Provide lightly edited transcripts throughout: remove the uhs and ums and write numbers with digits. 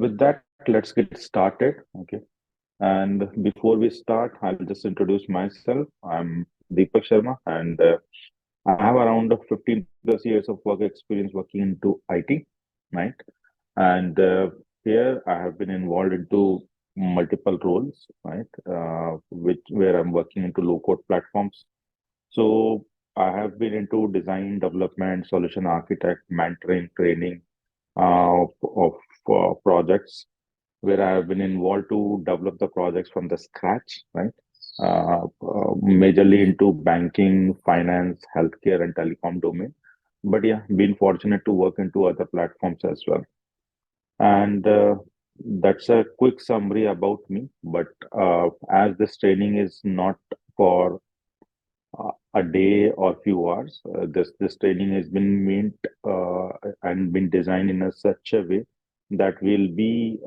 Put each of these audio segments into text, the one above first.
with that, let's get started. Okay. And before we start, I'll just introduce myself. I'm Deepak Sharma, and I have around 15 plus years of work experience working into IT, right? And here I have been involved into multiple roles, right? Which where I'm working into low code platforms. So I have been into design, development, solution architect, mentoring, training of projects where I have been involved to develop the projects from the scratch, right? Majorly into banking, finance, healthcare, and telecom domain. But yeah, been fortunate to work into other platforms as well. And that's a quick summary about me. But as this training is not for a day or few hours. This training has been meant and been designed in a such a way that we'll be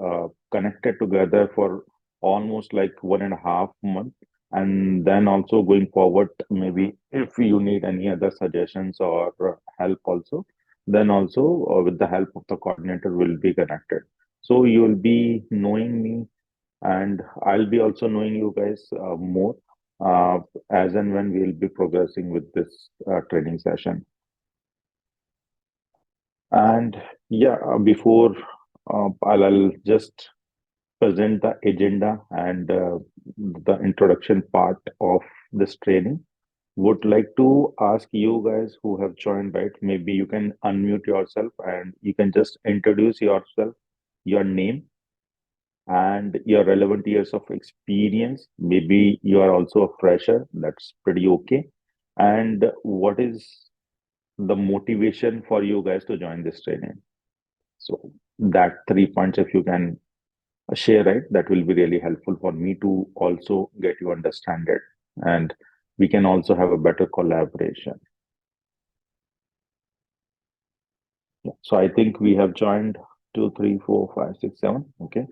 connected together for almost like 1.5 months, and then also going forward, maybe if you need any other suggestions or help also, then also with the help of the coordinator, will be connected. So you'll be knowing me and I'll be also knowing you guys more uh, as and when we'll be progressing with this training session. And yeah, before I'll just present the agenda and the introduction part of this training. Would like to ask you guys who have joined, right? Maybe you can unmute yourself and you can just introduce yourself, your name and your relevant years of experience. Maybe you are also a fresher, that's pretty okay. And what is the motivation for you guys to join this training? So, that 3 points, if you can share, right, that will be really helpful for me to also get you understand it. And we can also have a better collaboration. Yeah. So, I think we have joined 2, 3, 4, 5, 6, 7. Okay.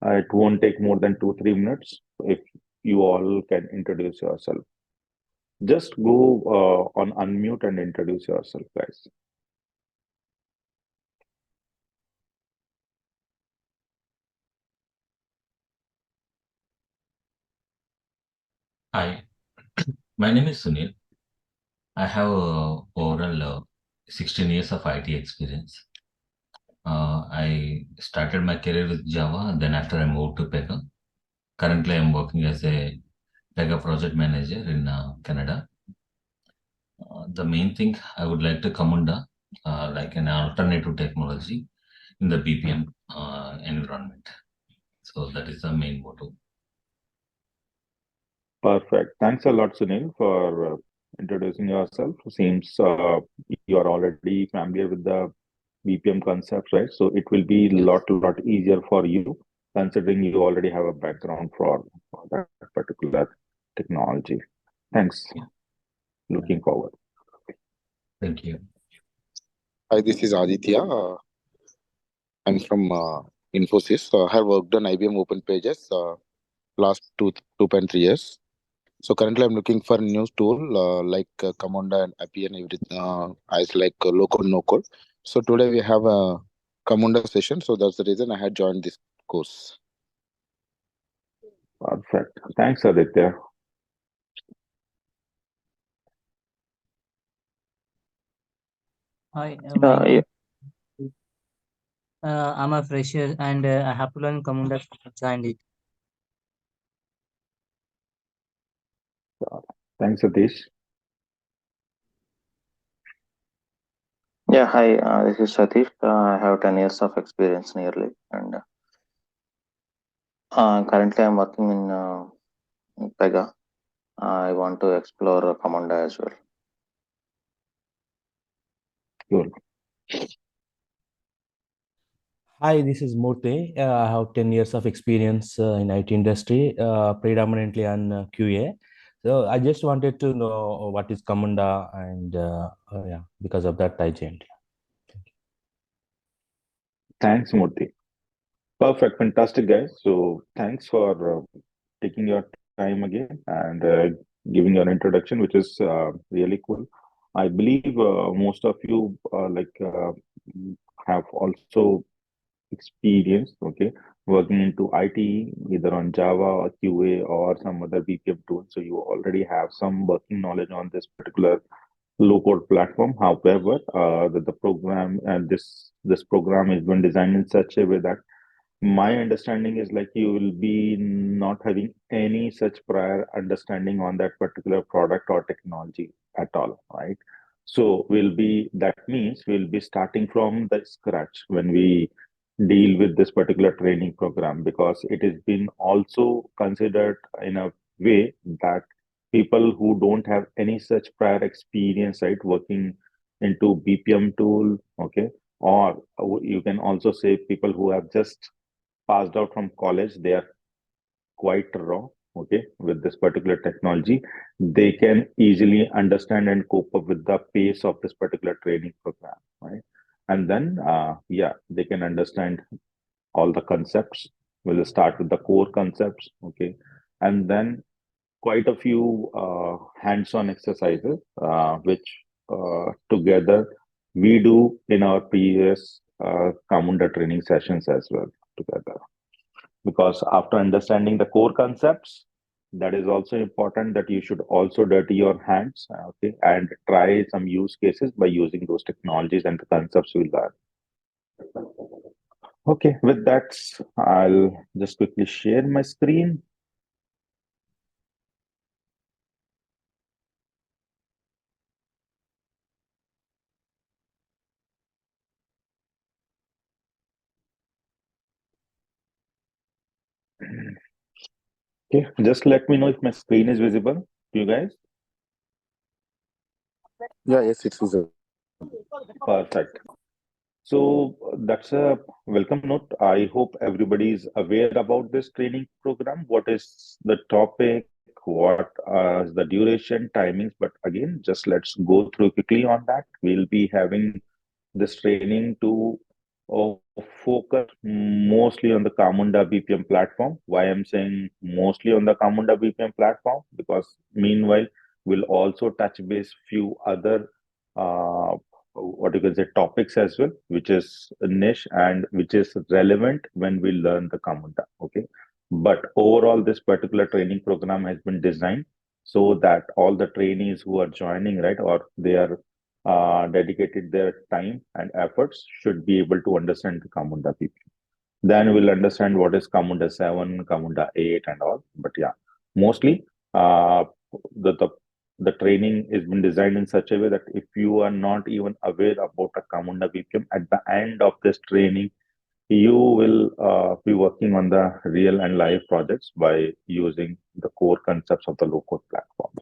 It won't take more than 2, 3 minutes if you all can introduce yourself. Just go on unmute and introduce yourself, guys. Hi, my name is Sunil. I have overall 16 years of IT experience. I started my career with Java, then after I moved to Pega. Currently, I'm working as a Pega project manager in Canada. The main thing I would like to Camunda, like an alternative technology in the BPM environment. So that is the main motto. Perfect. Thanks a lot, Sunil, for introducing yourself. Seems you are already familiar with the BPM concept, right? So it will be Yes. lot easier for you, considering you already have a background for that particular technology. Thanks. Yeah. Looking forward. Thank you. Hi, this is Aditya. I'm from Infosys. I have worked on IBM Open Pages last 2.3 years. So currently, I'm looking for a new tool like Camunda and API and everything. As like low code, no code. So today we have a Camunda session. So that's the reason I had joined this course. Perfect. Thanks, Aditya. Hi, my Yeah, name. I'm a fresher and I have to learn Camunda to join it. Thanks, Satish. yeah. Hi, this is Satish. I have 10 years of experience nearly, and currently I'm working in Pega. I want to explore Camunda as well. Cool. Hi, this is Murthy. I have 10 years of experience in IT industry, predominantly on QA. So I just wanted to know what is Camunda and yeah, because of that I joined. Thanks, Murthy. Perfect. Fantastic, guys. So thanks for taking your time again and giving your introduction, which is really cool. I believe most of you have also experience, okay, working into IT, either on Java or QA or some other BPM tool. So you already have some working knowledge on this particular low code platform. However, the program and this program has been designed in such a way that my understanding is like you will be not having any such prior understanding on that particular product or technology at all, right? So that means we'll be starting from the scratch when we deal with this particular training program, because it has been also considered in a way that people who don't have any such prior experience, right, working into BPM tool, okay, or you can also say people who have just passed out from college, they are quite raw, okay, with this particular technology. They can easily understand and cope up with the pace of this particular training program, right? And then, yeah, they can understand all the concepts. We'll start with the core concepts, okay, and then quite a few hands-on exercises, which together we do in our previous Camunda training sessions as well together. Because after understanding the core concepts, that is also important that you should also dirty your hands, okay, and try some use cases by using those technologies and the concepts we learn. Okay, with that, I'll just quickly share my screen. Okay, just let me know if my screen is visible to you guys. Yeah, yes, it's visible. Perfect. So that's a welcome note. I hope everybody is aware about this training program. What is the topic? What is the duration, timings? But again, just let's go through quickly on that. We'll be having this training to uh, focus mostly on the Camunda BPM platform. Why I'm saying mostly on the Camunda BPM platform? Because meanwhile, we'll also touch base few other what you can say topics as well, which is a niche and which is relevant when we learn the Camunda. Okay, but overall, this particular training program has been designed so that all the trainees who are joining, right, or they are dedicated their time and efforts should be able to understand the Camunda BPM. Then we'll understand what is Camunda 7, Camunda 8, and all. But yeah, mostly the, the the training has been designed in such a way that if you are not even aware about a Camunda BPM, at the end of this training, you will be working on the real and live projects by using the core concepts of the low-code platform.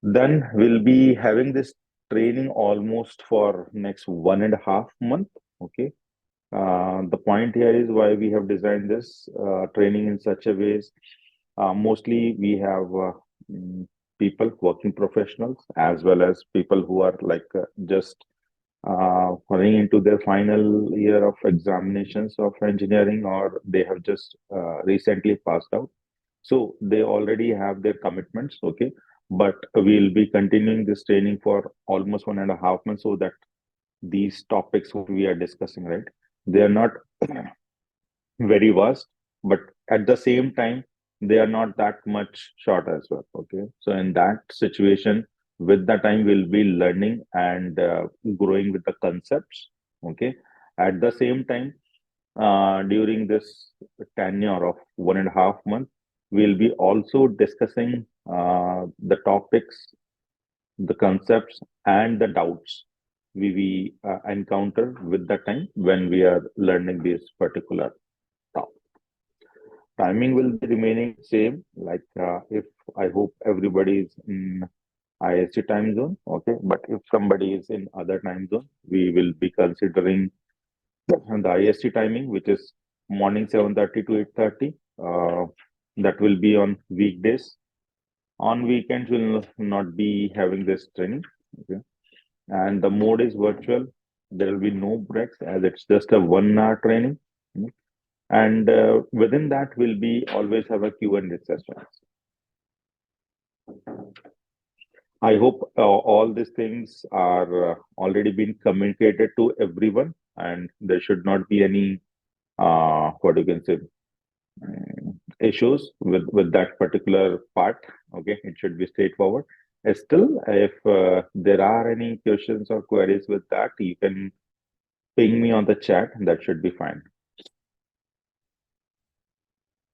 Then we'll be having this training almost for next 1.5 months. Okay. The point here is why we have designed this training in such a ways. Mostly we have mm, people, working professionals, as well as people who are like just running into their final year of examinations of engineering, or they have just recently passed out. So they already have their commitments, okay? But we'll be continuing this training for almost 1.5 months so that these topics what we are discussing, right? They are not very vast, but at the same time, they are not that much short as well. Okay. So in that situation, with the time, we'll be learning and growing with the concepts. Okay. At the same time, during this tenure of 1.5 months, we'll be also discussing the topics, the concepts, and the doubts we encounter with the time when we are learning this particular topic. Timing will be remaining same. Like if I hope everybody is in IST time zone, okay. But if somebody is in other time zone, we will be considering the IST timing, which is morning 7:30 to 8:30. That will be on weekdays. On weekends, we'll not be having this training. Okay. And the mode is virtual. There will be no breaks as it's just a 1 hour training. And within that, we'll be always have a Q&A session. I hope all these things are already been communicated to everyone, and there should not be any what you can say issues with that particular part. Okay, it should be straightforward. Still, if there are any questions or queries with that, you can ping me on the chat. That should be fine.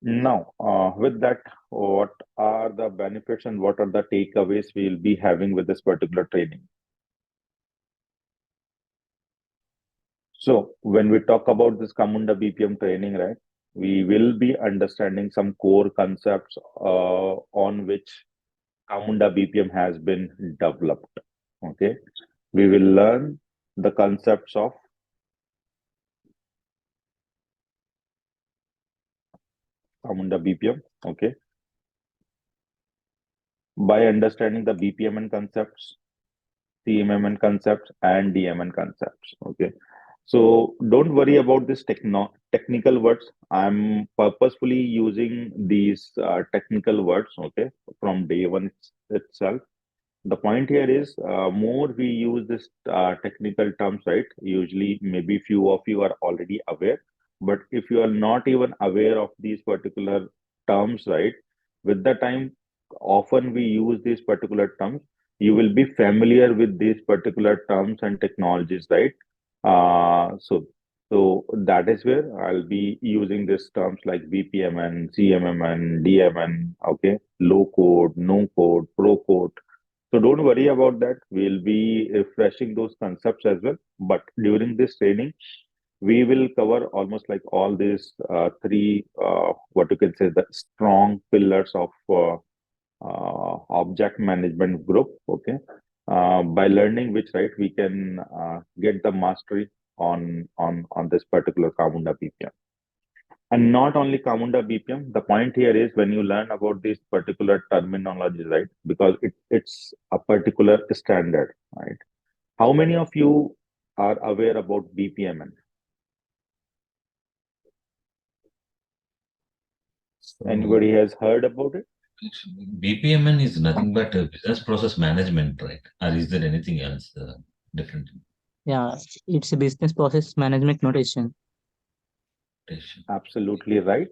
Now, with that, what are the benefits and what are the takeaways we'll be having with this particular training? So, when we talk about this Camunda BPM training, right, we will be understanding some core concepts on which Camunda BPM has been developed. Okay, we will learn the concepts of Camunda BPM. Okay, by understanding the BPMN concepts, CMMN concepts, and DMN concepts. Okay, so don't worry about this technical words. I'm purposefully using these technical words. Okay, from day one itself. The point here is more we use this technical terms, right? Usually, maybe few of you are already aware, but if you are not even aware of these particular terms, right? With the time, often we use these particular terms. You will be familiar with these particular terms and technologies, right? So that is where I'll be using these terms like BPMN, CMMN, DMN, okay, low code, no code, pro code. So don't worry about that. We'll be refreshing those concepts as well. But during this training, we will cover almost like all these three, what you can say, the strong pillars of object management group. Okay, by learning which, right, we can get the mastery on this particular Camunda BPM. And not only Camunda BPM, the point here is when you learn about this particular terminology, right? Because it's a particular standard, right? How many of you are aware about BPMN? Anybody has heard about it? BPMN is nothing but business process management, right? Or is there anything else different? Yeah, it's a business process management notation. Absolutely right.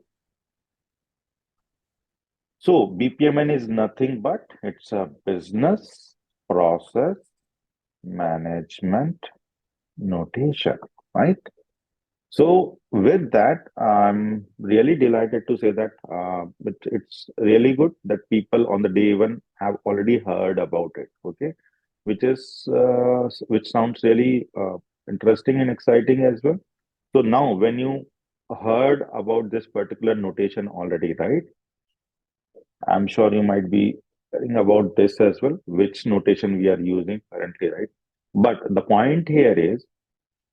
So BPMN is nothing but it's a business process management notation, right? So with that, I'm really delighted to say that it's really good that people on the day one have already heard about it. Okay, which sounds really interesting and exciting as well. So now, when you heard about this particular notation already, right? I'm sure you might be hearing about this as well, which notation we are using currently, right? But the point here is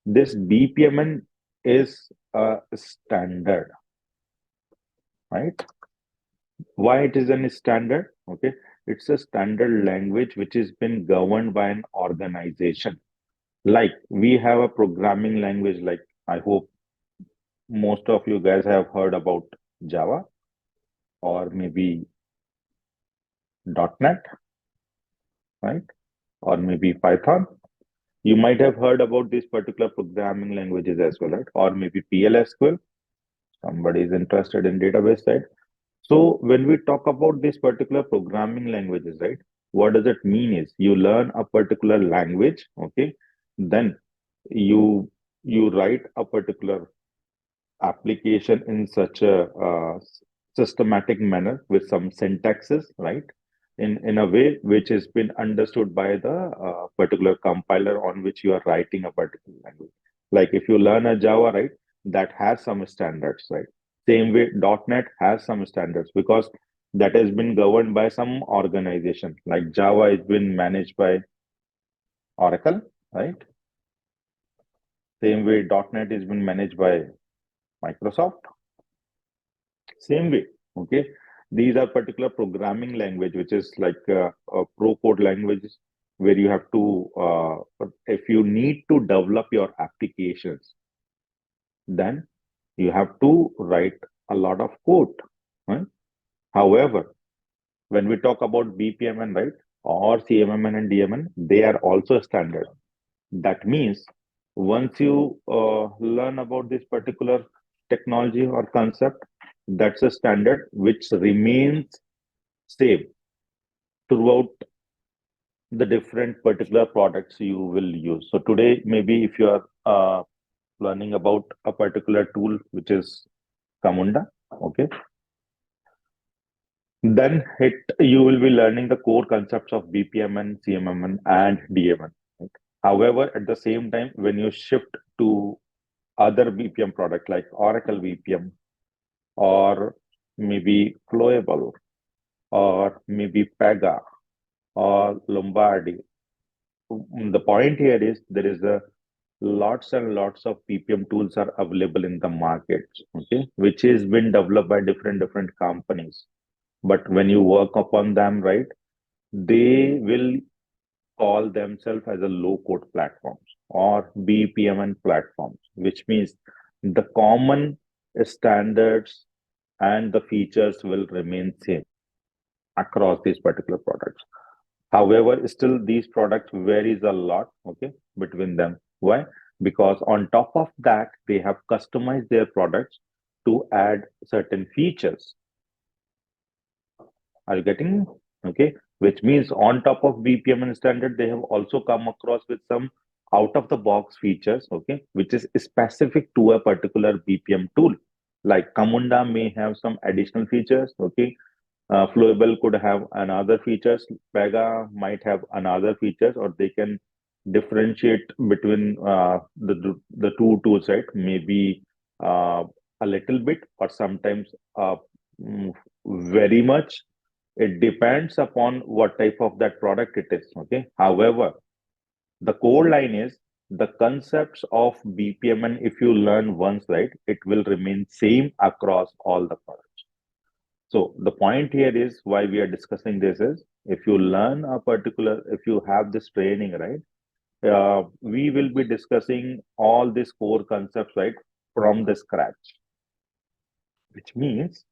this BPMN is a standard, right? Why it is a standard? Okay, it's a standard language which has been governed by an organization. Like we have a programming language, like I hope most of you guys have heard about Java or maybe .NET, right? Or maybe Python. You might have heard about these particular programming languages as well, right? Or maybe PLSQL. Somebody is interested in database side. So when we talk about these particular programming languages, right? What does it mean is you learn a particular language, okay? Then you you write a particular application in such a systematic manner with some syntaxes, right? In a way which has been understood by the particular compiler on which you are writing a particular language. Like if you learn a Java, right, that has some standards, right? Same way, .NET has some standards because that has been governed by some organization. Like Java has been managed by Oracle, right? Same way, .NET has been managed by Microsoft. Same way, okay. These are particular programming language, which is like a pro code languages where you have to, if you need to develop your applications, then you have to write a lot of code, right? However, when we talk about BPMN, right, or CMMN and DMN, they are also standard. That means once you learn about this particular technology or concept, that's a standard which remains same throughout the different particular products you will use. So today, maybe if you are learning about a particular tool which is Camunda, okay, then you will be learning the core concepts of BPMN, CMMN, and DMN. Right? However, at the same time, when you shift to other BPM product like Oracle BPM or maybe Flowable or maybe Pega or Lombardi, the point here is there is a lots and lots of BPM tools are available in the market, okay, which is been developed by different companies. But when you work upon them, right, they will call themselves as a low code platforms or BPMN platforms, which means the common standards and the features will remain same across these particular products. However, still these products varies a lot, okay, between them. Why? Because on top of that, they have customized their products to add certain features. Are you getting? Okay, which means on top of BPMN standard, they have also come across with some out of the box features, okay, which is specific to a particular BPM tool. Like Camunda may have some additional features, okay, Flowable could have another features. Pega might have another features, or they can differentiate between the two tools, right? Maybe a little bit, or sometimes mm, very much. It depends upon what type of that product it is. Okay. However, the core line is the concepts of BPMN. If you learn once, right, it will remain same across all the products. So the point here is why we are discussing this is if you learn a particular, if you have this training, right, we will be discussing all these core concepts, right, from the scratch, which means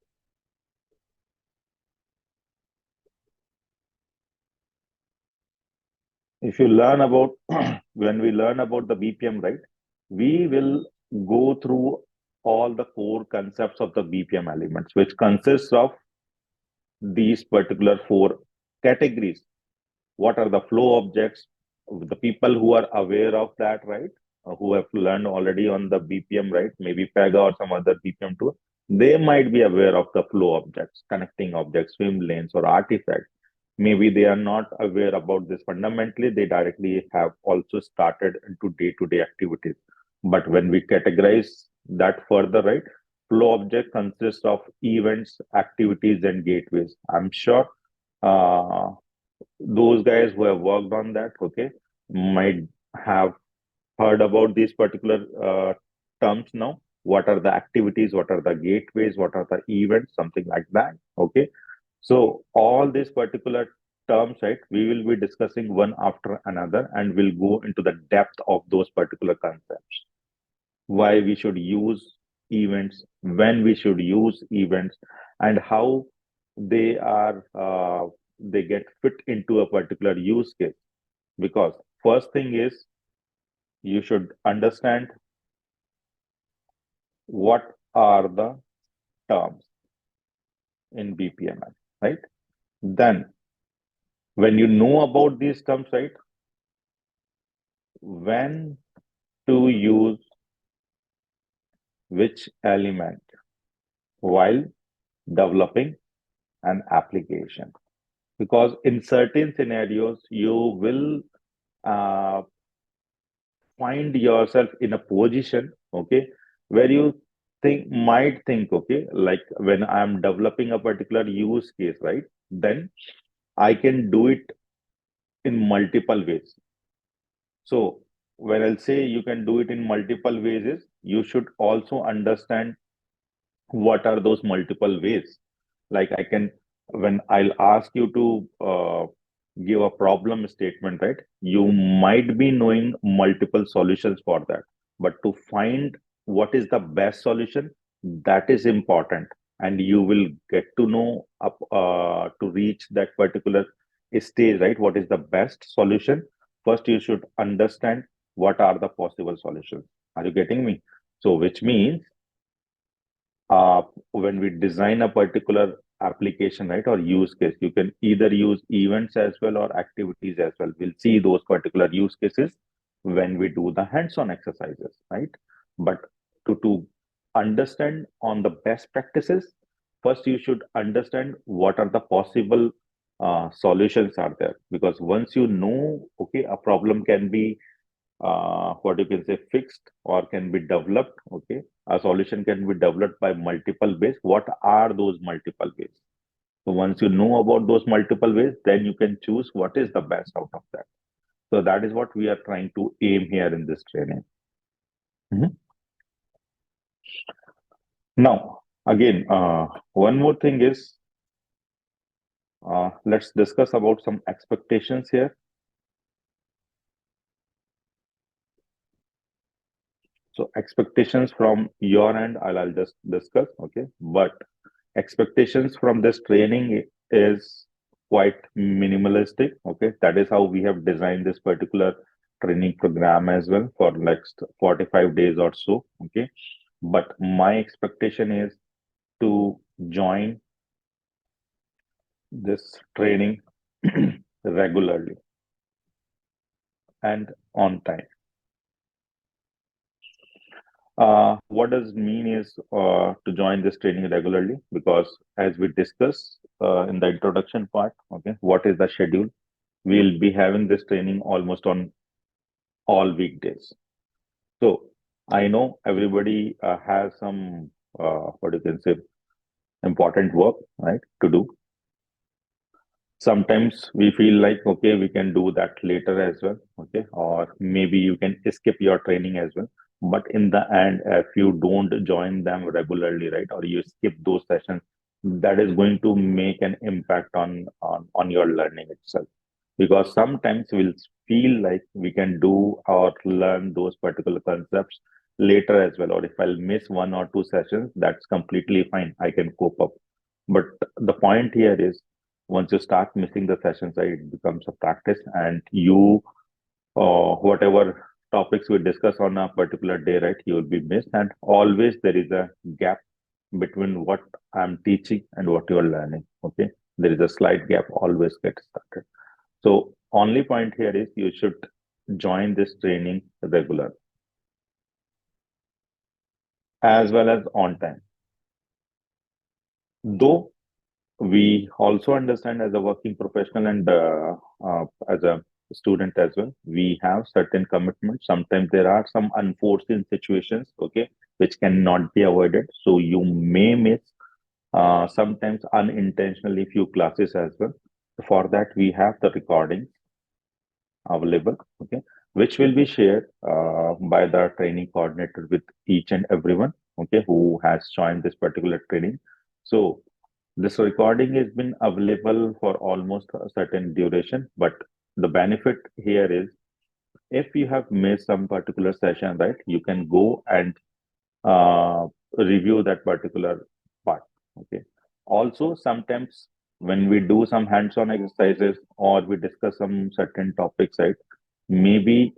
if you learn about, when we learn about the BPM, right, we will go through all the core concepts of the BPM elements, which consists of these particular four categories. What are the flow objects? The people who are aware of that, right, who have learned already on the BPM, right, maybe Pega or some other BPM tool, they might be aware of the flow objects, connecting objects, swim lanes, or artifacts. Maybe they are not aware about this fundamentally. They directly have also started into day-to-day activities. But when we categorize that further, right, flow object consists of events, activities, and gateways. I'm sure uh, those guys who have worked on that, okay, might have heard about these particular terms now. What are the activities? What are the gateways? What are the events? Something like that. Okay. So all these particular terms, right, we will be discussing one after another and we'll go into the depth of those particular concepts. Why we should use events, when we should use events, and how they are they get fit into a particular use case. Because first thing is you should understand what are the terms in BPMN, right? Then when you know about these terms, right, when to use which element while developing an application. Because in certain scenarios, you will uh, find yourself in a position, okay, where you might think, okay, like when I'm developing a particular use case, right, then I can do it in multiple ways. So when I'll say you can do it in multiple ways is you should also understand what are those multiple ways. Like I can, when I'll ask you to give a problem statement, right, you might be knowing multiple solutions for that, but to find what is the best solution, that is important, and you will get to know up to reach that particular stage, right? What is the best solution? First, you should understand what are the possible solutions. Are you getting me? So, which means when we design a particular application, right, or use case, you can either use events as well or activities as well. We'll see those particular use cases when we do the hands-on exercises, right? But to understand on the best practices, first you should understand what are the possible solutions are there. Because once you know, okay, a problem can be what you can say fixed or can be developed, okay, a solution can be developed by multiple ways. What are those multiple ways? So once you know about those multiple ways, then you can choose what is the best out of that. So that is what we are trying to aim here in this training. Mhm. Now again, one more thing is, let's discuss about some expectations here. So expectations from your end, I'll just discuss, okay? But expectations from this training is quite minimalistic, okay? That is how we have designed this particular training program as well for next 45 days or so, okay? But my expectation is to join this training regularly and on time. What does mean is to join this training regularly, because as we discussed in the introduction part, okay, what is the schedule? We'll be having this training almost on all weekdays. So I know everybody has some what you can say important work, right, to do. Sometimes we feel like, okay, we can do that later as well, okay, or maybe you can skip your training as well. But in the end, if you don't join them regularly, right, or you skip those sessions, that is going to make an impact on your learning itself. Because sometimes we'll feel like we can do or learn those particular concepts later as well, or if I'll miss one or two sessions, that's completely fine, I can cope up. But the point here is, once you start missing the sessions, right, it becomes a practice, and you whatever topics we discuss on a particular day, right, you will be missed, and always there is a gap between what I'm teaching and what you are learning, okay? There is a slight gap, always get started. So only point here is you should join this training regular as well as on time. Though we also understand as a working professional and as a student as well, we have certain commitments. Sometimes there are some unforeseen situations, okay, which cannot be avoided. So you may miss sometimes unintentionally few classes as well. For that, we have the recordings available, okay, which will be shared by the training coordinator with each and everyone, okay, who has joined this particular training. So this recording has been available for almost a certain duration, but the benefit here is, if you have missed some particular session, right, you can go and review that particular part, okay? Also, sometimes when we do some hands-on exercises or we discuss some certain topics, right, maybe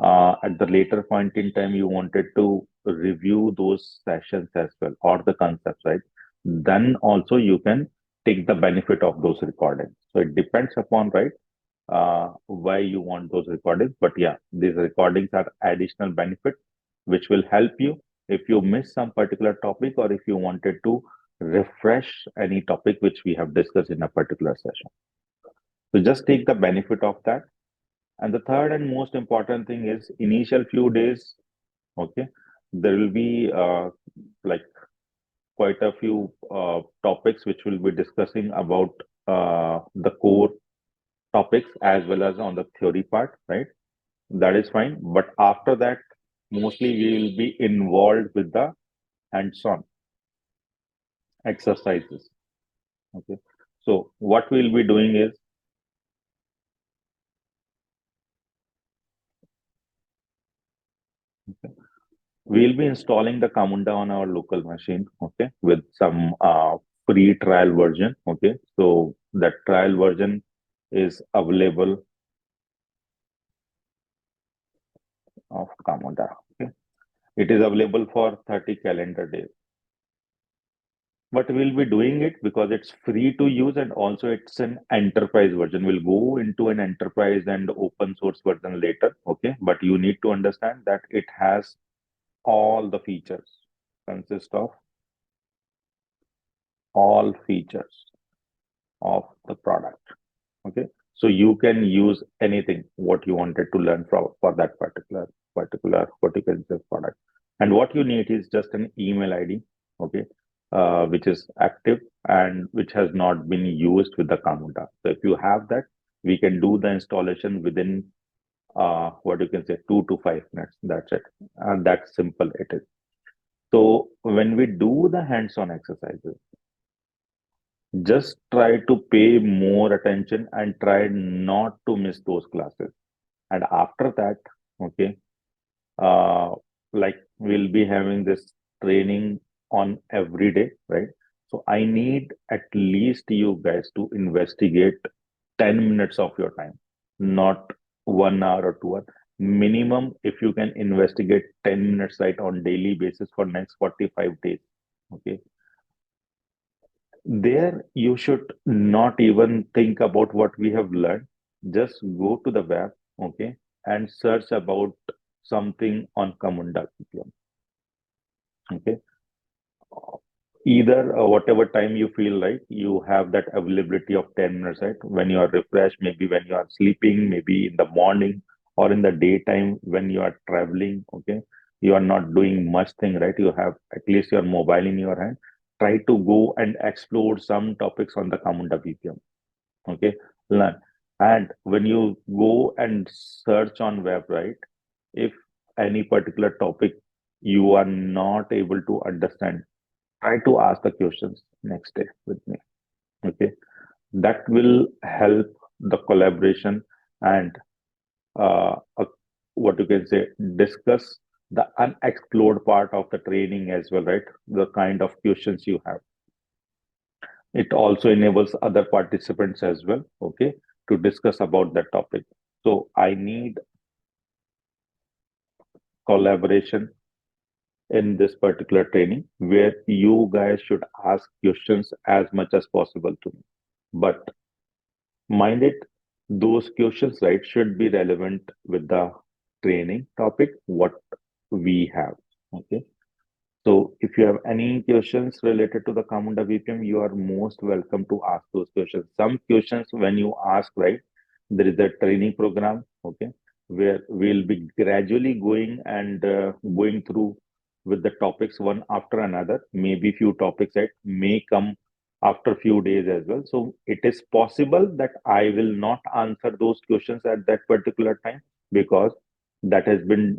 at the later point in time you wanted to review those sessions as well, or the concepts, right, then also you can take the benefit of those recordings. So it depends upon, right, why you want those recordings. But yeah, these recordings are additional benefit which will help you if you miss some particular topic, or if you wanted to refresh any topic which we have discussed in a particular session. So just take the benefit of that. And the third and most important thing is, initial few days, okay, there will be like quite a few topics which we'll be discussing about the core topics as well as on the theory part, right? That is fine. But after that, mostly we will be involved with the hands-on exercises. Okay. So what we'll be doing is, okay, we'll be installing the Camunda on our local machine, okay, with some free trial version. Okay. So that trial version is available of Camunda. Okay. It is available for 30 calendar days. But we'll be doing it because it's free to use and also it's an enterprise version. We'll go into an enterprise and open source version later. Okay. But you need to understand that it has all the features, consist of all features of the product. Okay. So you can use anything what you wanted to learn for that particular what you can say product. And what you need is just an email ID, okay, which is active and which has not been used with the Camunda. So if you have that, we can do the installation within what you can say 2 to 5 minutes. That's it. And that's simple it is. So when we do the hands-on exercises, just try to pay more attention and try not to miss those classes. And after that, okay, uh, like we'll be having this training on every day, right? So I need at least you guys to investigate 10 minutes of your time, not 1 hour or 2 hours. Minimum, if you can investigate 10 minutes right on daily basis for next 45 days, okay, there you should not even think about what we have learned. Just go to the web, okay, and search about something on Camunda. Okay, either whatever time you feel like you have that availability of 10 minutes, right? When you are refreshed, maybe when you are sleeping, maybe in the morning or in the daytime when you are traveling, okay, you are not doing much thing, right? You have at least your mobile in your hand. Try to go and explore some topics on the Camunda BPM, okay, learn. And when you go and search on web, right, if any particular topic you are not able to understand, try to ask the questions next day with me, okay, that will help the collaboration and what you can say discuss the unexplored part of the training as well, right? The kind of questions you have, it also enables other participants as well, okay, to discuss about that topic. So I need collaboration in this particular training where you guys should ask questions as much as possible to me, but mind it, those questions, right, should be relevant with the training topic what we have, okay. So if you have any questions related to the Camunda BPM, you are most welcome to ask those questions. Some questions when you ask, right, there is a training program, okay, where we'll be gradually going and going through with the topics one after another. Maybe few topics that may come after few days as well. So it is possible that I will not answer those questions at that particular time because that has been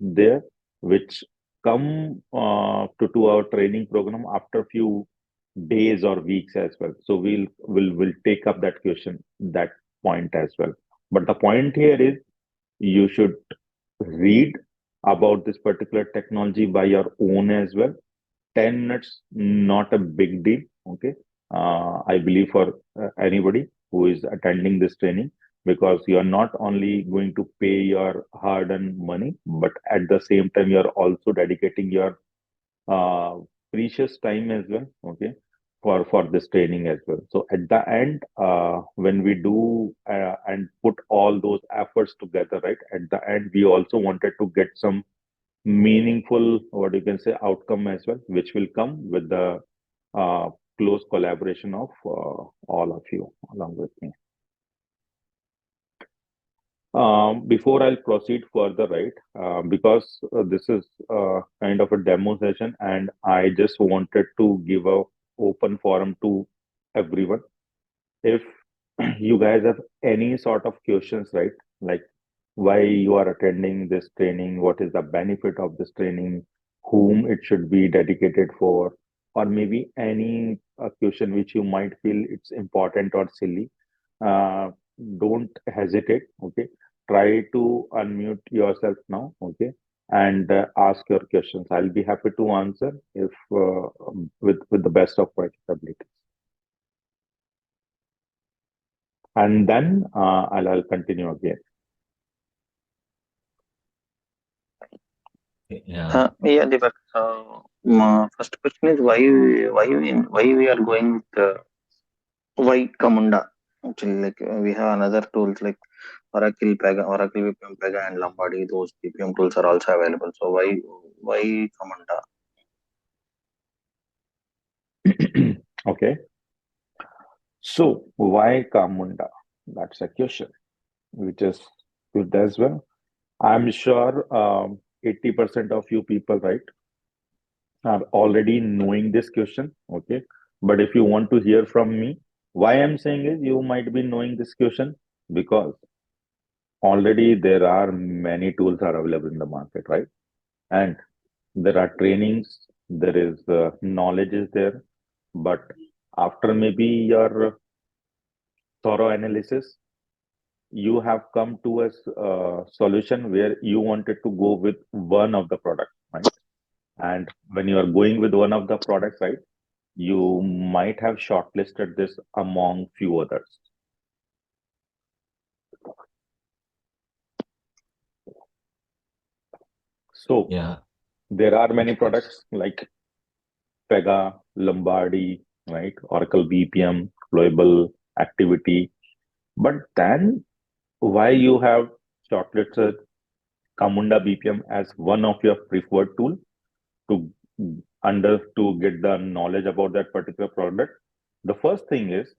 there, which come to our training program after few days or weeks as well. So we'll take up that question, that point as well. But the point here is you should read about this particular technology by your own as well. 10 minutes, not a big deal. Okay. I believe for anybody who is attending this training, because you are not only going to pay your hard earned money, but at the same time, you're also dedicating your uh, precious time as well, okay, for this training as well. So at the end, when we do and put all those efforts together, right, at the end we also wanted to get some meaningful, what you can say, outcome as well, which will come with the uh, close collaboration of all of you along with me. Before I'll proceed further, right, because this is kind of a demo session and I just wanted to give a open forum to everyone. If you guys have any sort of questions, right, like why you are attending this training, what is the benefit of this training, whom it should be dedicated for, or maybe any question which you might feel it's important or silly, uh, don't hesitate, okay. Try to unmute yourself now, okay, and ask your questions. I'll be happy to answer if with the best of my capabilities. and then I'll continue again. Yeah. Yeah, Deepak. My first question is why we are going with why Camunda? Actually, like we have another tools like Oracle BPM Pega, and Lombardi. Those BPM tools are also available. So why Camunda? Okay, so why Camunda? That's a question, which is good as well. I'm sure 80% of you people, right, are already knowing this question. Okay, but if you want to hear from me, why I'm saying is you might be knowing this question because already there are many tools are available in the market, right? And there are trainings, there is knowledge is there, but after maybe your thorough analysis, you have come to a solution where you wanted to go with one of the products, right? And when you are going with one of the products, right, you might have shortlisted this among few others. So Yeah. there are many Of course. products like Pega, Lombardi, right, Oracle BPM, Global Activity. But then why you have shortlisted Camunda BPM as one of your preferred tool to to get the knowledge about that particular product? The first thing is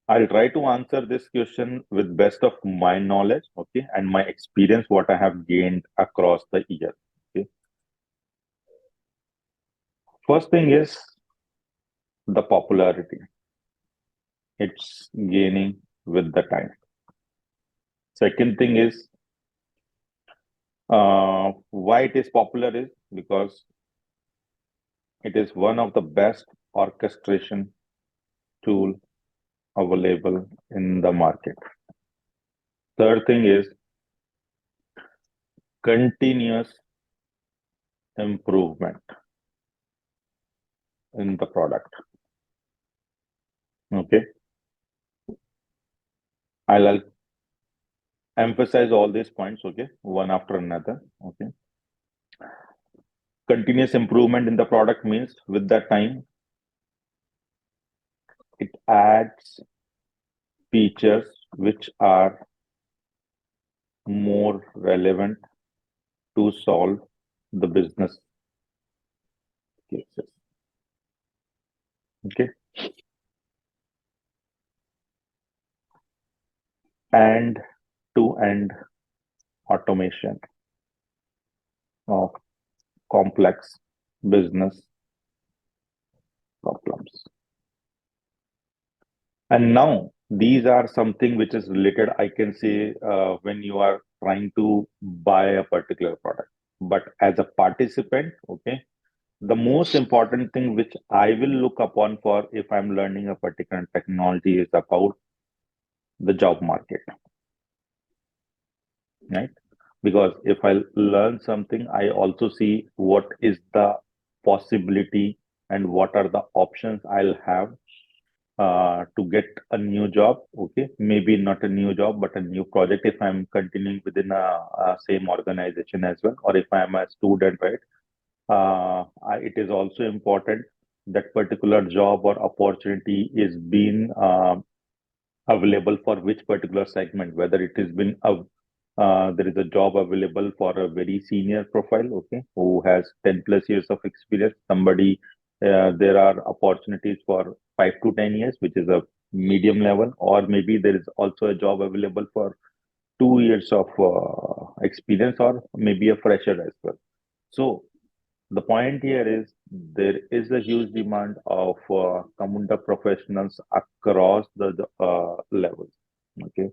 I'll try to answer this question with best of my knowledge, okay, and my experience, what I have gained across the year. Okay. First thing is the popularity. It's gaining with the time. Second thing is why it is popular is because it is one of the best orchestration tool available in the market. Third thing is continuous improvement in the product. Okay. I'll emphasize all these points, okay, one after another. Okay. Continuous improvement in the product means with that time, it adds features which are more relevant to solve the business cases. Okay. And to end automation of complex business problems. And now these are something which is related, I can say, when you are trying to buy a particular product. But as a participant, okay, the most important thing which I will look upon for if I'm learning a particular technology is about the job market, right? Because if I learn something, I also see what is the possibility and what are the options I'll have to get a new job. Okay, maybe not a new job, but a new project if I'm continuing within a same organization as well, or if I'm a student, right? It is also important that particular job or opportunity is being available for which particular segment, whether it has been there is a job available for a very senior profile, okay, who has 10 plus years of experience. Somebody, there are opportunities for 5 to 10 years, which is a medium level, or maybe there is also a job available for 2 years of experience, or maybe a fresher as well. So the point here is there is a huge demand of Camunda professionals across the levels. Okay,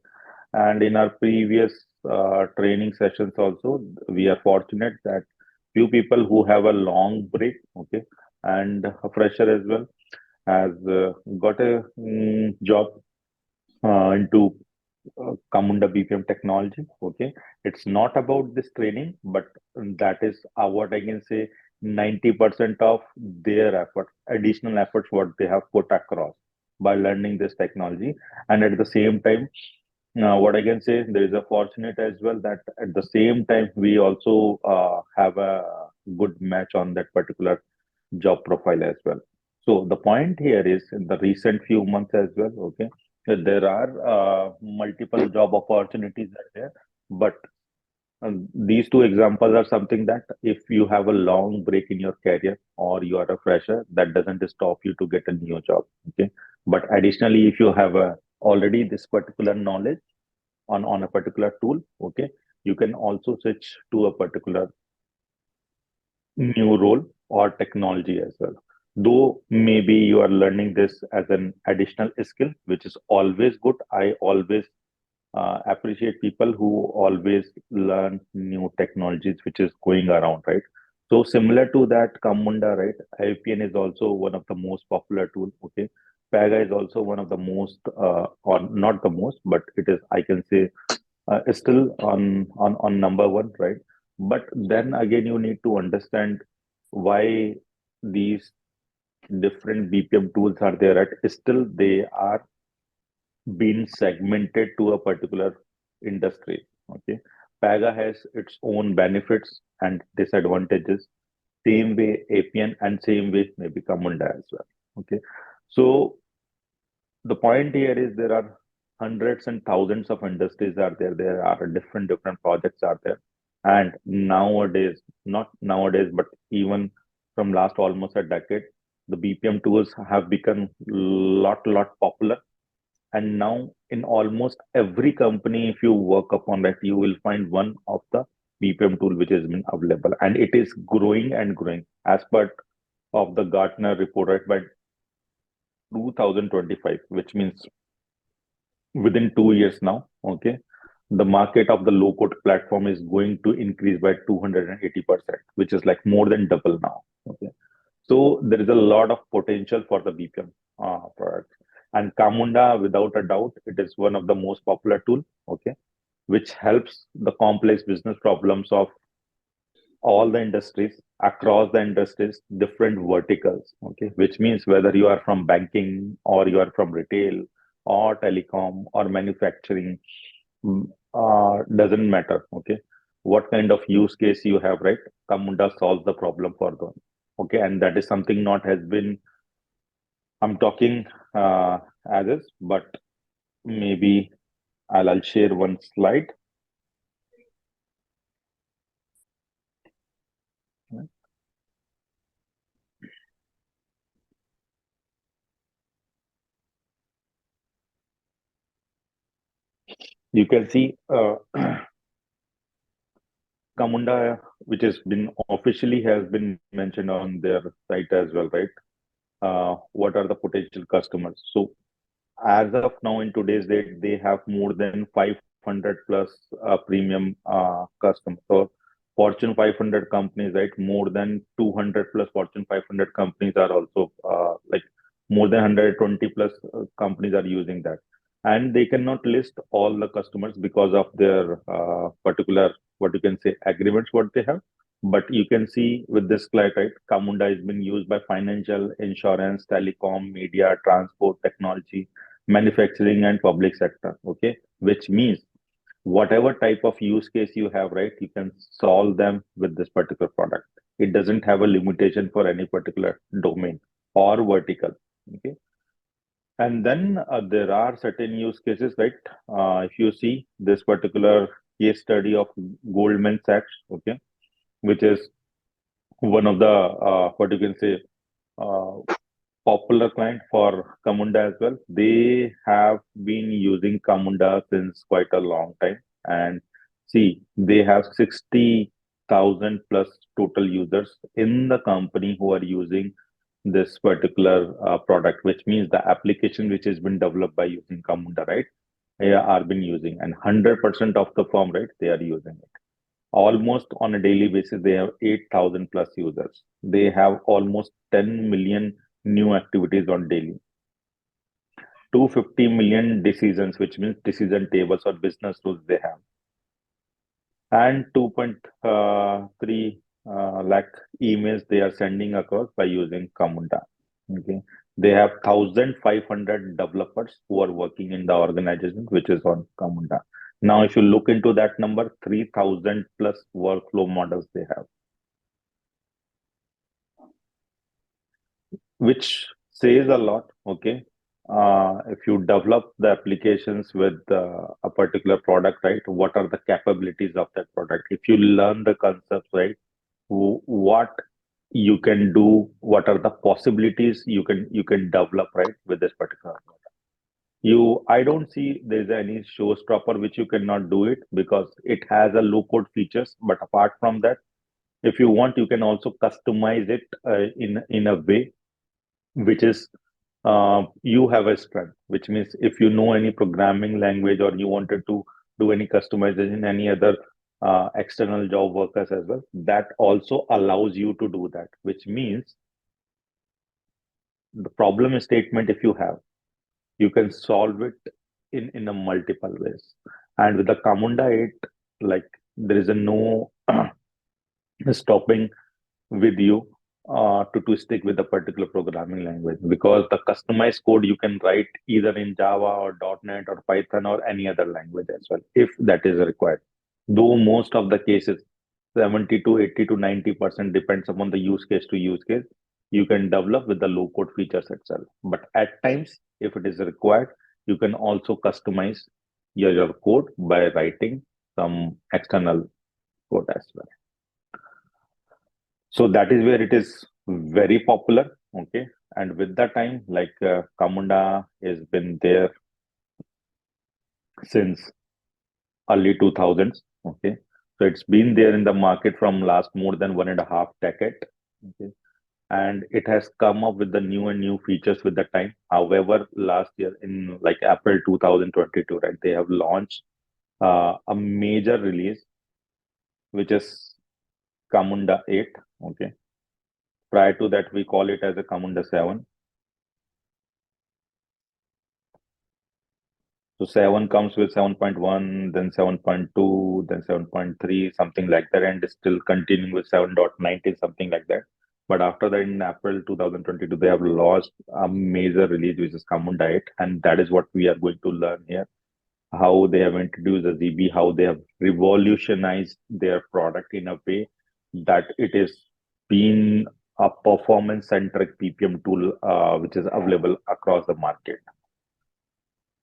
and in our previous training sessions also, we are fortunate that few people who have a long break, okay, and a fresher as well, has got a job into Camunda BPM technology. Okay, it's not about this training, but that is what I can say. 90% of their effort, additional efforts, what they have put across. by learning this technology. And at the same time, what I can say, there is a fortunate as well that at the same time we also have a good match on that particular job profile as well. So the point here is in the recent few months as well, okay, that there are multiple job opportunities are there, but these two examples are something that if you have a long break in your career or you are a fresher, that doesn't stop you to get a new job. Okay. But additionally, if you have already this particular knowledge on a particular tool, okay, you can also switch to a particular new role or technology as well. Though maybe you are learning this as an additional skill, which is always good. I always appreciate people who always learn new technologies which is going around, right? So similar to that, Camunda, right? IPN is also one of the most popular tool. Okay, Paga is also one of the most, or not the most, but it is, I can say, is still on number one, right? But then again, you need to understand why these different BPM tools are there. At still they are been segmented to a particular industry. Okay, Paga has its own benefits and disadvantages. Same way APN and same way maybe Camunda as well. Okay, so the point here is there are hundreds and thousands of industries are there. There are different projects are there, and nowadays, not nowadays, but even from last almost a decade, the BPM tools have become lot popular, and now in almost every company, if you work upon that, you will find one of the BPM tool which has been available, and it is growing and growing as per of the Gartner report, right? By 2025, which means within 2 years now, okay, the market of the low code platform is going to increase by 280%, which is like more than double now. Okay. So there is a lot of potential for the BPM product. And Camunda, without a doubt, it is one of the most popular tool, okay, which helps the complex business problems of all the industries, across the industries, different verticals, okay, which means whether you are from banking or you are from retail or telecom or manufacturing, doesn't matter, okay, what kind of use case you have, right? Camunda solves the problem for them, okay, and that is something not has been, I'm talking as is, but maybe I'll share one slide. You can see Camunda, which has been officially has been mentioned on their site as well, right? What are the potential customers? So as of now, in today's date, they have more than 500 plus premium customers. So Fortune 500 companies, right? More than 200 plus Fortune 500 companies are also like more than 120 plus companies are using that. And they cannot list all the customers because of their particular, what you can say, agreements, what they have. But you can see with this slide, right? Camunda has been used by financial, insurance, telecom, media, transport, technology, manufacturing, and public sector. Okay, which means whatever type of use case you have, right, you can solve them with this particular product. It doesn't have a limitation for any particular domain or vertical. Okay, and then there are certain use cases, right? If you see this particular case study of Goldman Sachs, okay, which is one of the what you can say uh, popular client for Camunda as well. They have been using Camunda since quite a long time. And see, they have 60,000 plus total users in the company who are using this particular product, which means the application which has been developed by using Camunda, right? They are been using, and 100% of the firm, right? They are using it. Almost on a daily basis, they have 8,000 plus users. They have almost 10 million new activities on daily. 250 million decisions, which means decision tables or business rules they have. And 2.3 lakh emails they are sending across by using Camunda. Okay. They have 1,500 developers who are working in the organization, which is on Camunda. Now, if you look into that number, 3,000 plus workflow models they have, which says a lot. Okay. If you develop the applications with a particular product, right, what are the capabilities of that product? If you learn the concepts, right, what you can do, what are the possibilities you can develop, right, with this particular product. I don't see there's any showstopper which you cannot do it because it has a low code features. But apart from that, if you want, you can also customize it in a way which is you have a strength, which means if you know any programming language or you wanted to do any customization, any other external job workers as well, that also allows you to do that, which means the problem statement, if you have, you can solve it in a multiple ways. And with the Camunda 8, like there is a no stopping with you to stick with a particular programming language because the customized code you can write either in Java or .NET or Python or any other language as well, if that is required. Though most of the cases, 70 to 80 to 90% depends upon the use case to use case, you can develop with the low code features itself. But at times, if it is required, you can also customize your code by writing some external code as well. So that is where it is very popular. Okay. And with the time, like Camunda has been there since early 2000s. Okay. So it's been there in the market from last more than 1.5 decade. Okay. And it has come up with the new and new features with the time. However, last year in like April 2022, right, they have launched a major release, which is Camunda 8. Okay. Prior to that, we call it as a Camunda 7. So 7 comes with 7.1, then 7.2, then 7.3, something like that, and still continuing with 7.19, something like that. But after that, in April 2022, they have launched a major release, which is Camunda 8, and that is what we are going to learn here. How they have introduced the ZB, how they have revolutionized their product in a way that it is been a performance-centric BPM tool, which is available across the market.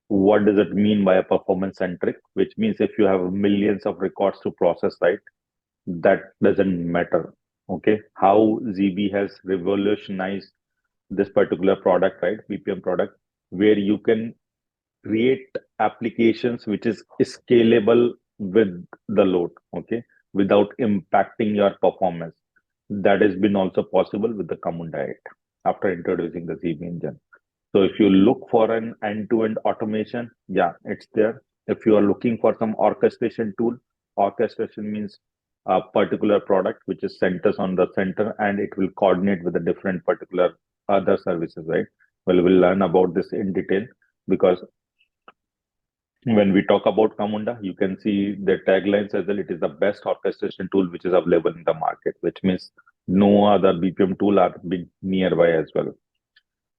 What does it mean by a performance centric? Which means if you have millions of records to process, right, that doesn't matter. Okay. How ZB has revolutionized this particular product, right, BPM product, where you can create applications which is scalable with the load, okay, without impacting your performance. That has been also possible with the Camunda 8 after introducing the ZB engine. So if you look for an end-to-end automation, yeah, it's there. If you are looking for some orchestration tool, orchestration means a particular product which is centers on the center and it will coordinate with the different particular other services, right? Well, we'll learn about this in detail because when we talk about Camunda, you can see the taglines as well. It is the best orchestration tool which is available in the market, which means no other BPM tool are been nearby as well.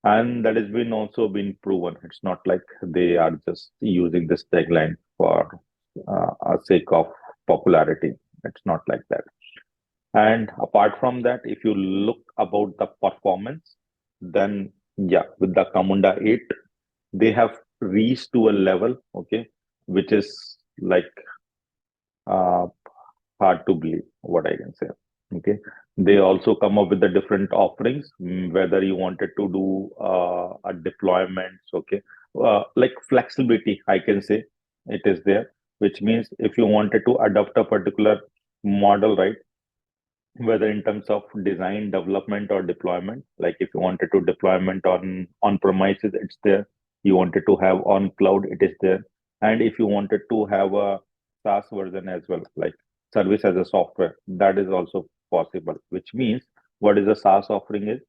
And that has been also been proven. It's not like they are just using this tagline for a sake of popularity. It's not like that. And apart from that, if you look about the performance, then yeah, with the Camunda 8, they have reached to a level, okay, which is like uh, hard to believe what I can say. Okay. They also come up with the different offerings, whether you wanted to do a deployments, okay, like flexibility, I can say it is there, which means if you wanted to adopt a particular model, right, whether in terms of design, development, or deployment, like if you wanted to deployment on premises, it's there. You wanted to have on cloud, it is there. And if you wanted to have a SaaS version as well, like service as a software, that is also possible. Which means what is a SaaS offering is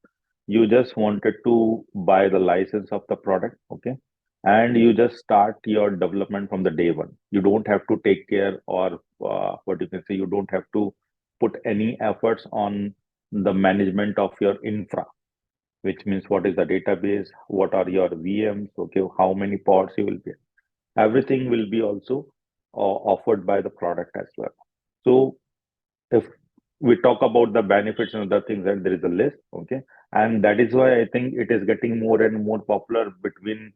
you just wanted to buy the license of the product, okay, and you just start your development from the day one. You don't have to take care or what you can say, you don't have to put any efforts on the management of your infra, which means what is the database, what are your VMs, okay, how many pods you will be. Everything will be also offered by the product as well. So if we talk about the benefits and other things, and there is a list, okay, and that is why I think it is getting more and more popular between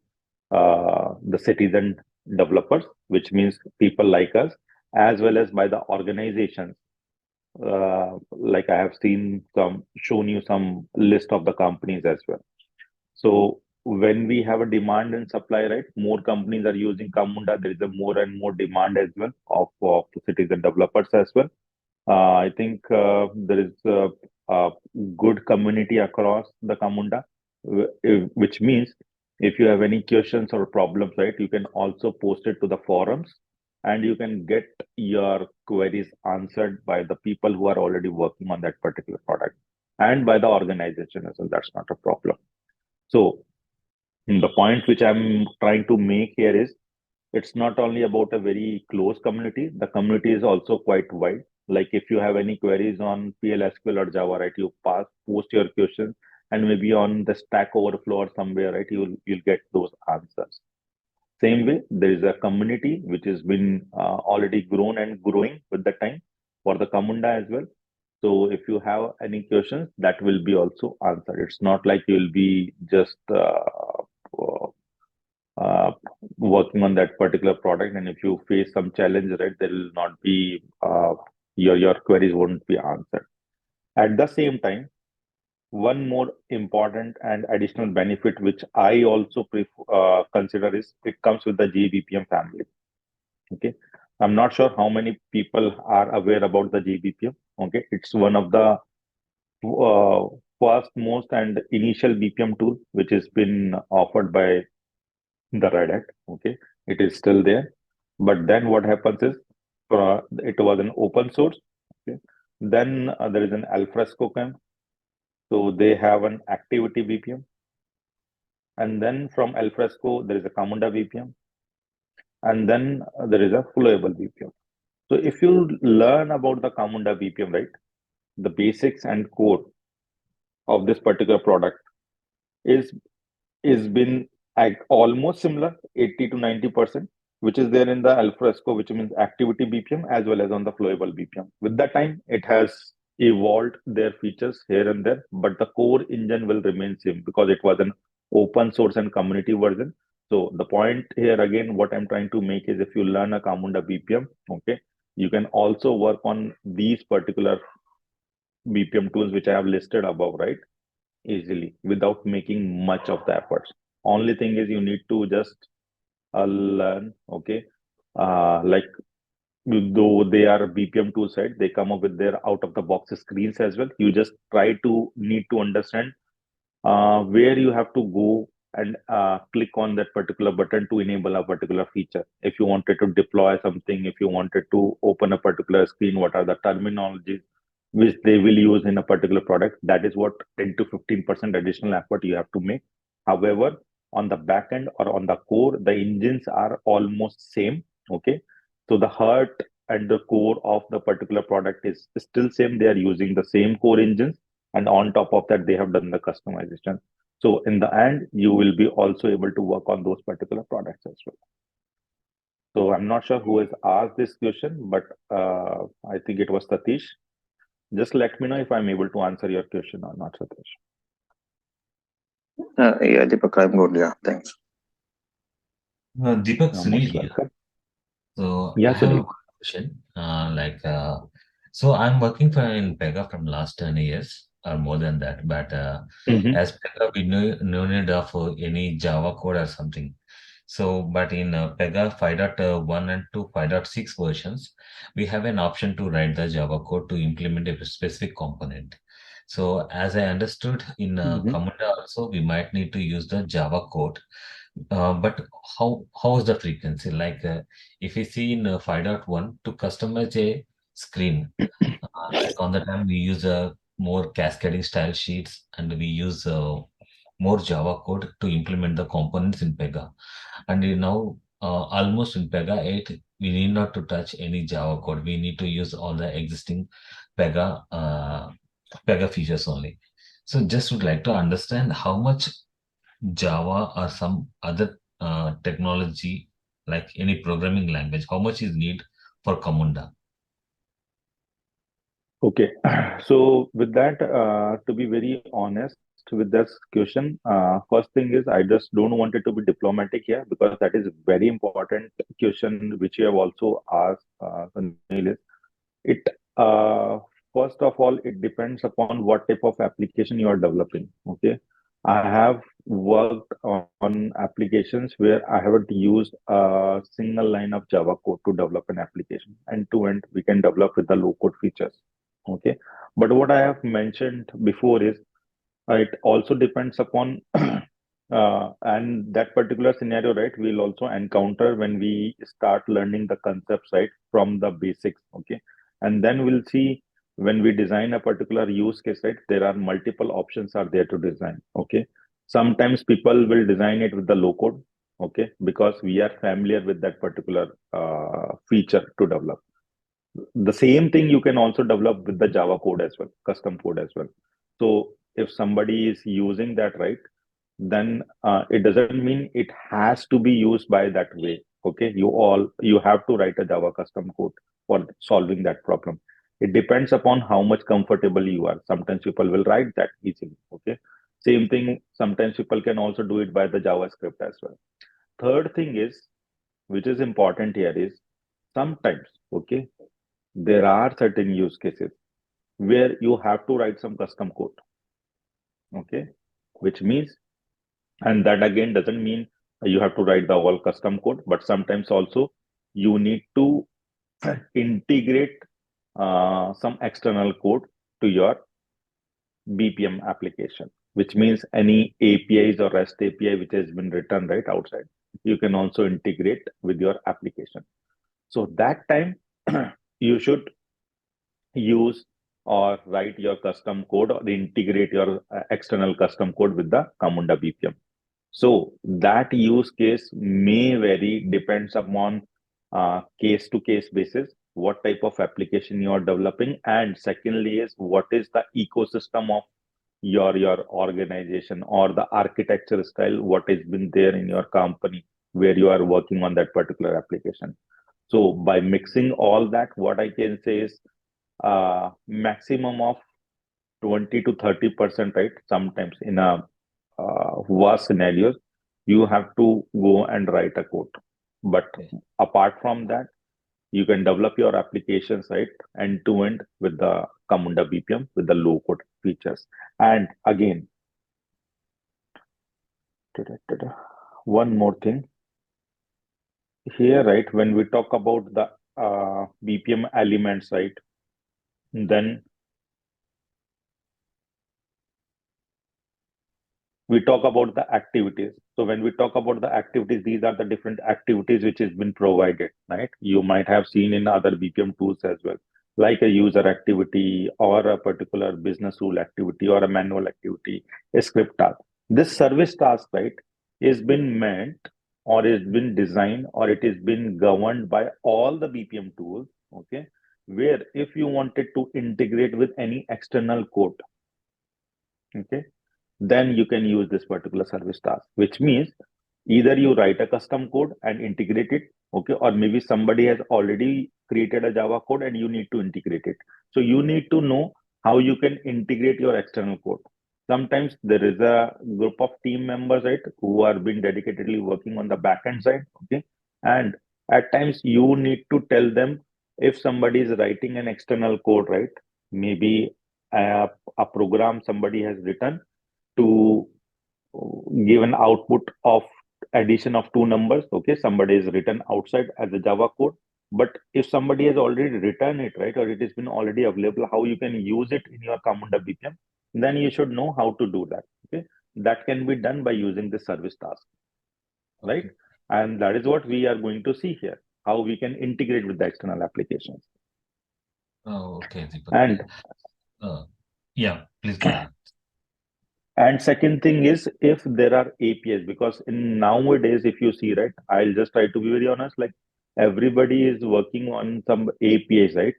the citizen developers, which means people like us, as well as by the organizations. Like I have shown you some list of the companies as well. So when we have a demand and supply, right, more companies are using Camunda. There is a more and more demand as well of the citizen developers as well. I think there is a good community across the Camunda, which means if you have any questions or problems, right, you can also post it to the forums and you can get your queries answered by the people who are already working on that particular product and by the organization as well. That's not a problem. So the point which I'm trying to make here is it's not only about a very close community, the community is also quite wide. Like if you have any queries on PLSQL or Java, right, you post your questions, and maybe on the Stack Overflow or somewhere, right, you'll get those answers. Same way, there is a community which has been already grown and growing with the time for the Camunda as well. So if you have any questions, that will be also answered. It's not like you'll be just uh, working on that particular product, and if you face some challenge, right, there will not be your queries won't be answered. At the same time, one more important and additional benefit which I also consider is it comes with the JBPM family. Okay, I'm not sure how many people are aware about the JBPM. Okay, it's one of the uh, first, most, and initial BPM tool which has been offered by the Red Hat. Okay, it is still there. But then what happens is it was an open source. Okay, then there is an Alfresco camp. So they have an activity BPM. And then from Alfresco, there is a Camunda BPM. And then there is a flowable BPM. So if you learn about the Camunda BPM, right, the basics and core of this particular product is is been almost similar, 80 to 90%, which is there in the Alfresco, which means activity BPM, as well as on the flowable BPM. With that time, it has evolved their features here and there, but the core engine will remain same because it was an open source and community version. So the point here again, what I'm trying to make is if you learn a Camunda BPM, okay, you can also work on these particular BPM tools which I have listed above, right? Easily without making much of the efforts. Only thing is you need to just learn, okay? Like though they are BPM tool side, they come up with their out of the box screens as well. You just need to understand where you have to go and click on that particular button to enable a particular feature. If you wanted to deploy something, if you wanted to open a particular screen, what are the terminologies which they will use in a particular product? That is what 10 to 15% additional effort you have to make. However, on the back end or on the core, the engines are almost same. Okay. So the heart and the core of the particular product is still same. They are using the same core engines, and on top of that they have done the customization. So in the end you will be also able to work on those particular products as well. So I'm not sure who has asked this question, but I think it was Satish. Just let me know if I'm able to answer your question or not, Satish. Yeah, Deepak, I'm good. Yeah, thanks. Deepak, You're Sunil most here. welcome. So I Yeah, have Sunil. one question. So I'm working for in Pega from last 10 years or more than that. But Mm-hmm. as Pega, we no need of any Java code or something. So, but in Pega 5.1 and 2 5.6 versions, we have an option to write the Java code to implement a specific component. So, as I understood in Mm-hmm. Camunda also, we might need to use the Java code. But how is the frequency? Like if we see in 5.1 to customize a screen, like on the time we use more cascading style sheets and we use more Java code to implement the components in Pega. And now almost in Pega 8, we need not to touch any Java code. We need to use all the existing Pega Pega features only. So just would like to understand how much Java or some other technology, like any programming language, how much is need for Camunda? Okay, so with that, to be very honest with this question, first thing is I just don't want it to be diplomatic here because that is very important question which you have also asked, Sunil. Is it first of all it depends upon what type of application you are developing. Okay, I have worked on applications where I haven't used a single line of Java code to develop an application. End to end, we can develop with the low code features. Okay, but what I have mentioned before is it also depends upon and that particular scenario, right? We'll also encounter when we start learning the concepts, right, from the basics. Okay, and then we'll see when we design a particular use case, right? There are multiple options are there to design. Okay, sometimes people will design it with the low code. Okay, because we are familiar with that particular feature to develop. The same thing you can also develop with the Java code as well, custom code as well. So if somebody is using that, right, then it doesn't mean it has to be used by that way. Okay, you have to write a Java custom code for solving that problem. It depends upon how much comfortable you are. Sometimes people will write that easily. Okay, same thing. Sometimes people can also do it by the JavaScript as well. Third thing is, which is important here, is sometimes, okay, there are certain use cases where you have to write some custom code. Okay, which means, and that again doesn't mean you have to write the all custom code, but sometimes also you need to integrate some external code to your BPM application, which means any APIs or REST API which has been written right outside, you can also integrate with your application. So that time you should use or write your custom code or integrate your external custom code with the Camunda BPM. So that use case may vary, depends upon case to case basis, what type of application you are developing, and secondly is what is the ecosystem of your organization or the architecture style, what has been there in your company where you are working on that particular application. So by mixing all that, what I can say is maximum of 20 to 30%, right? Sometimes in a worst scenarios, you have to go and write a code. But apart from that, you can develop your applications, right, end to end with the Camunda BPM with the low code features. And again, one more thing here, right? When we talk about the BPM elements, right, then we talk about the activities. So when we talk about the activities, these are the different activities which has been provided, right? You might have seen in other BPM tools as well, like a user activity or a particular business rule activity or a manual activity, a script task. This service task, right, is been meant or is been designed or it is been governed by all the BPM tools, okay, where if you wanted to integrate with any external code, okay, then you can use this particular service task, which means either you write a custom code and integrate it, okay, or maybe somebody has already created a Java code and you need to integrate it. So you need to know how you can integrate your external code. Sometimes there is a group of team members, right, who are been dedicatedly working on the backend side, okay, and at times you need to tell them if somebody is writing an external code, right, maybe a program somebody has written to give an output of addition of two numbers. Okay, somebody is written outside as a Java code, but if somebody has already written it, right, or it has been already available, how you can use it in your Camunda BPM, then you should know how to do that. Okay, that can be done by using the service task, right? And that is what we are going to see here, how we can integrate with the external applications. Oh, okay, Deepak. And Yeah, please go ahead. And second thing is if there are APIs, because in nowadays, if you see, right, I'll just try to be very honest, like everybody is working on some APIs, right?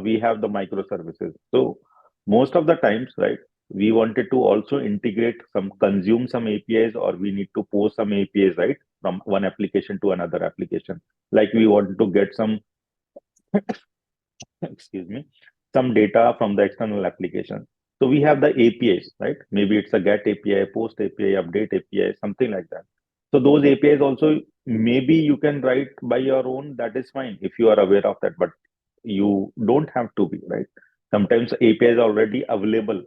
We have the microservices. So most of the times, right, we wanted to also integrate consume some APIs, or we need to post some APIs, right, from one application to another application. Like we want to get some, excuse me, some data from the external application. So we have the APIs, right? Maybe it's a get API, post API, update API, something like that. So those APIs also, maybe you can write by your own, that is fine if you are aware of that, but you don't have to be, right? Sometimes API is already available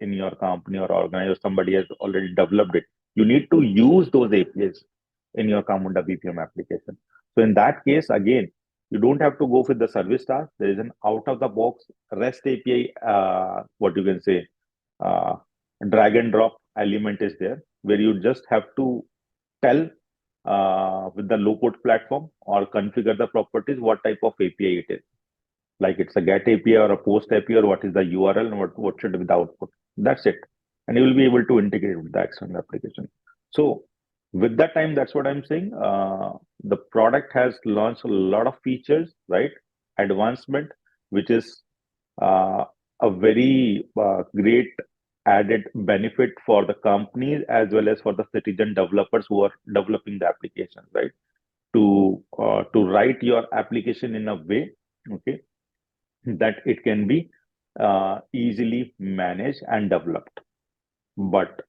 in your company or organization, or somebody has already developed it. You need to use those APIs in your Camunda BPM application. So in that case, again, you don't have to go with the service task. There is an out of the box REST API, what you can say, uh, drag and drop element is there, where you just have to tell with the low code platform or configure the properties what type of API it is. Like it's a get API or a post API, or what is the URL and what should be the output. That's it. And you will be able to integrate with the external application. So with that time, that's what I'm saying. The product has launched a lot of features, right? Advancement, which is a very great added benefit for the companies as well as for the citizen developers who are developing the application, right? To write your application in a way, okay, that it can be easily managed and developed. But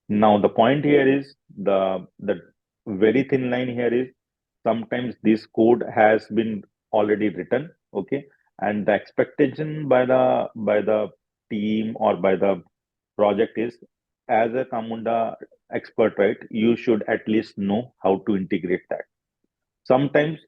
now the point here is the very thin line here is sometimes this code has been already written, okay, and the expectation by the team or by the project is, as a Camunda expert, right, you should at least know how to integrate that. Sometimes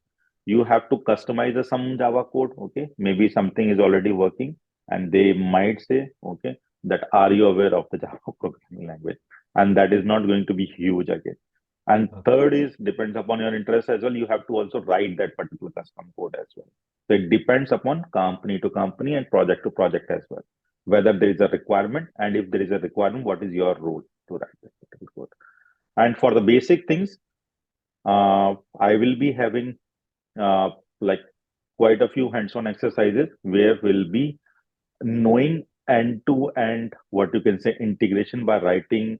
you have to customize some Java code, okay? Maybe something is already working, and they might say, okay, that are you aware of the Java programming language? And that is not going to be huge again. And third is depends upon your interest as well. You have to also write that particular custom code as well. So it depends upon company to company and project to project as well, whether there is a requirement, and if there is a requirement, what is your role to write that particular code. And for the basic things, I will be having uh, like quite a few hands-on exercises where we'll be knowing end-to-end, what you can say, integration by writing,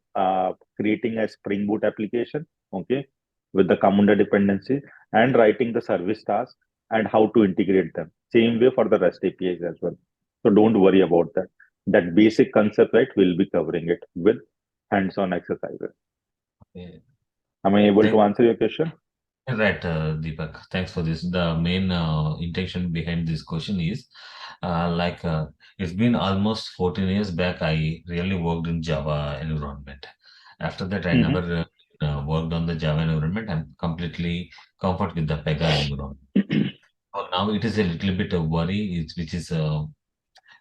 creating a Spring Boot application, okay, with the Camunda dependencies, and writing the service tasks and how to integrate them. Same way for the REST APIs as well. So don't worry about that. That basic concept, right, we'll be covering it with hands-on exercises. Okay. Am I able to Thank, answer your question? right, Deepak. Thanks for this. The main intention behind this question is like it's been almost 14 years back. I really worked in Java environment. After that, I Mm-hmm. never worked on the Java environment. I'm completely comfort with the Pega environment. So now it is a little bit of worry, which is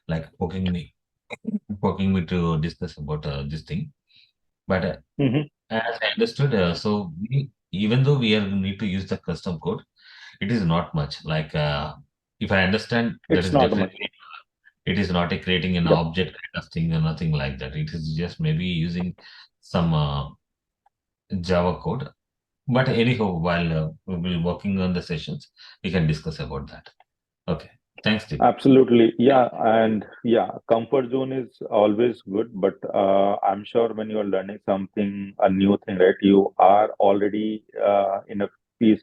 like poking me to discuss about this thing. But Mm-hmm. as I understood, so even though we are need to use the custom code, it is not much. Like if I understand, that It's is not much. definitely it is not a creating an Yep. object kind of thing or nothing like that. It is just maybe using some Java code. But anyhow, while we will be working on the sessions, we can discuss about that. Okay. Thanks, Deepak. Absolutely. Yeah. And yeah, comfort zone is always good, but I'm sure when you're learning something, a new thing, right, you are already in a peace,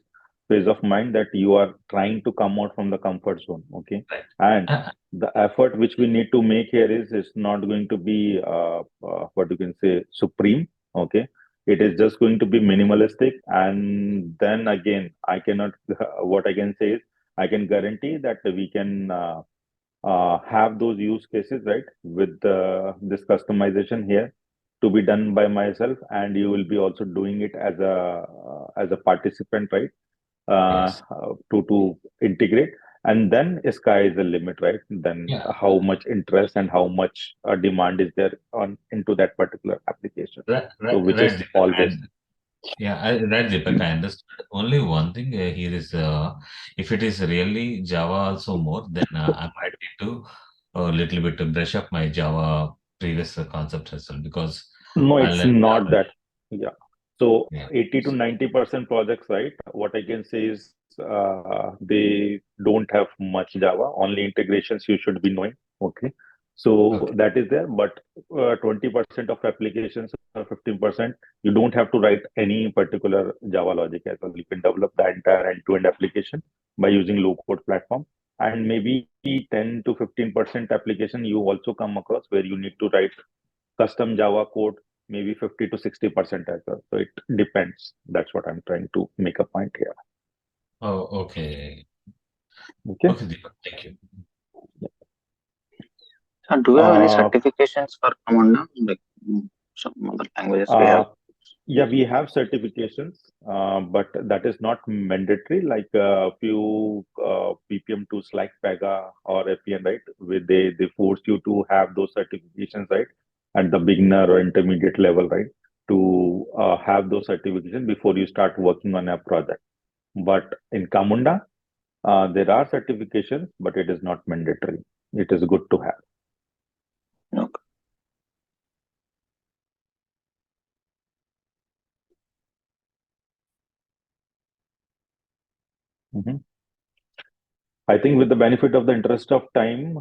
phase of mind that you are trying to come out from the comfort zone. Okay. Right. And Uh, the effort which we need to make here is not going to be what you can say supreme. Okay. It is just going to be minimalistic. And then again, I cannot, what I can say is, I can guarantee that we can have those use cases, right, with this customization here to be done by myself, and you will be also doing it as a participant, right, yes. to integrate, and then sky is the limit, right? Then Yeah. how much interest and how much demand is there on into that particular application. Right. So Right. which Right, is Deepak. always. Yeah, right, Deepak, I understood. Only one thing here is if it is really Java also more, then I might need to a little bit to brush up my Java previous concepts as well because No, I it's learned not Java. that. Yeah. So Yeah. 80 to 90% projects, right? What I can say is they don't have much Java, only integrations you should be knowing. Okay. So Okay. that is there, but 20% of applications or 15%, you don't have to write any particular Java logic as well. You can develop the entire end-to-end application by using low-code platform. And maybe 10 to 15% application you also come across where you need to write custom Java code, maybe 50 to 60% as well. So it depends. That's what I'm trying to make a point here. Oh, okay. Okay. Okay, Deepak, thank you. And do you have any Uh, certifications for Camunda? Like some other languages we have? Yeah, we have certifications, but that is not mandatory. Like a few BPM tools like Pega or APN, right? Where they force you to have those certifications, right? At the beginner or intermediate level, right? To have those certifications before you start working on a project. But in Camunda, there are certifications, but it is not mandatory. It is good to have. Okay. Mhm. I think with the benefit of the interest of time,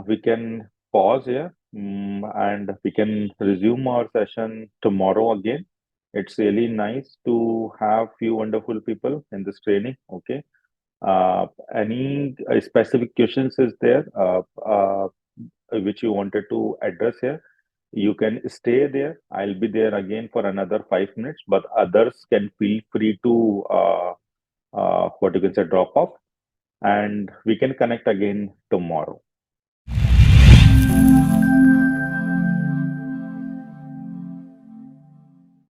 we can pause here, and we can resume our session tomorrow again. It's really nice to have few wonderful people in this training. Okay. Any specific questions is there which you wanted to address here? You can stay there. I'll be there again for another 5 minutes, but others can feel free to what you can say drop off, and we can connect again tomorrow.